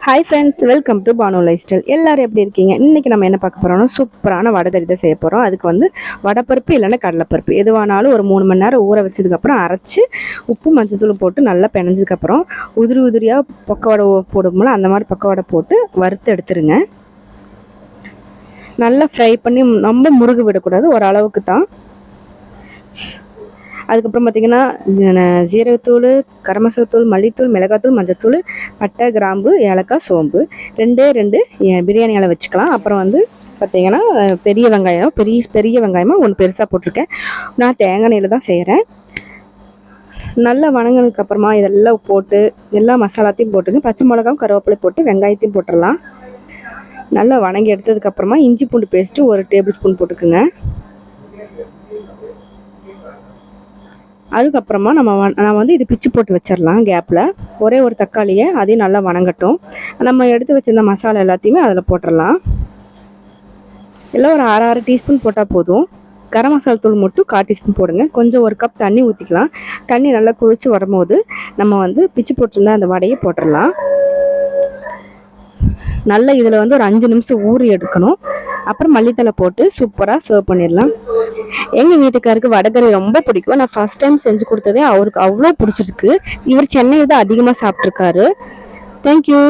Hi friends, welcome to Banu lifestyle. எல்லோரும் எப்படி இருக்கீங்க? இன்றைக்கி நம்ம என்ன பார்க்க போகிறோம்னா சூப்பரான வடை தான் செய்ய போகிறோம். அதுக்கு வந்து வடைப்பருப்பு இல்லைன்னா கடலைப்பருப்பு எதுவானாலும் ஒரு 3 மணி நேரம் ஊற வச்சதுக்கப்புறம் அரைச்சி உப்பு மஞ்சத்தூள் போட்டு நல்லா பிணைஞ்சதுக்கப்புறம் உதிரி உதிரியாக பக்கவடை போடும்போது அந்த மாதிரி பக்கவடை போட்டு வறுத்து எடுத்துருங்க. நல்லா ஃப்ரை பண்ணி ரொம்ப முருகு விடக்கூடாது, ஒரு அளவுக்கு தான். அதுக்கப்புறம் பார்த்திங்கன்னா ஜீரகத்தூள், கரம் மசாலாத்தூள், மல்லித்தூள், மிளகாத்தூள், மஞ்சத்தூள், பட்டை, கிராம்பு, ஏலக்காய், சோம்பு, 2 பிரியாணி இலை வச்சுக்கலாம். அப்புறம் வந்து பார்த்திங்கன்னா பெரிய வெங்காயம், பெரிய வெங்காயமாக ஒன்று பெருசாக போட்டிருக்கேன். நான் தேங்காய் எண்ணெயில் தான் செய்கிறேன். நல்லா வணங்கினதுக்கப்புறமா இதெல்லாம் போட்டு எல்லா மசாலாத்தையும் போட்டுங்க. பச்சை மிளகாவும் கருவேப்பிலை போட்டு வெங்காயத்தையும் போட்டுடலாம். நல்லா வணங்கி எடுத்ததுக்கப்புறமா இஞ்சி பூண்டு பேஸ்ட்டு 1 டேபிள் ஸ்பூன் போட்டுக்குங்க. அதுக்கப்புறமா நான் வந்து இது பிச்சு போட்டு வச்சிடலாம். கேப்பில் ஒரே ஒரு தக்காளியை அதையும் நல்லா வணங்கட்டும். நம்ம எடுத்து வச்சுருந்த மசாலா எல்லாத்தையுமே அதில் போட்டுடலாம். எல்லாம் ஒரு அரை டீஸ்பூன் போட்டால் போதும். கரம் மசாலா தூள் மட்டும் 1/4 டீஸ்பூன் போடுங்க. கொஞ்சம் 1 கப் தண்ணி ஊற்றிக்கலாம். தண்ணி நல்லா கொதித்து வரும்போது நம்ம வந்து பிச்சு போட்டிருந்தா அந்த வடையை போட்டுடலாம். நல்லா இதில் வந்து ஒரு 5 நிமிஷம் ஊறி எடுக்கணும். அப்புறம் மல்லித்தலை போட்டு சூப்பராக சர்வ் பண்ணிடலாம். எங்கள் வீட்டுக்காருக்கு வடைக்கறி ரொம்ப பிடிக்கும். நான் ஃபஸ்ட் டைம் செஞ்சு கொடுத்ததே அவருக்கு அவ்வளோ பிடிச்சிருக்கு. இவர் சென்னையில் தான் அதிகமாக சாப்பிட்ருக்காரு. தேங்க்யூ.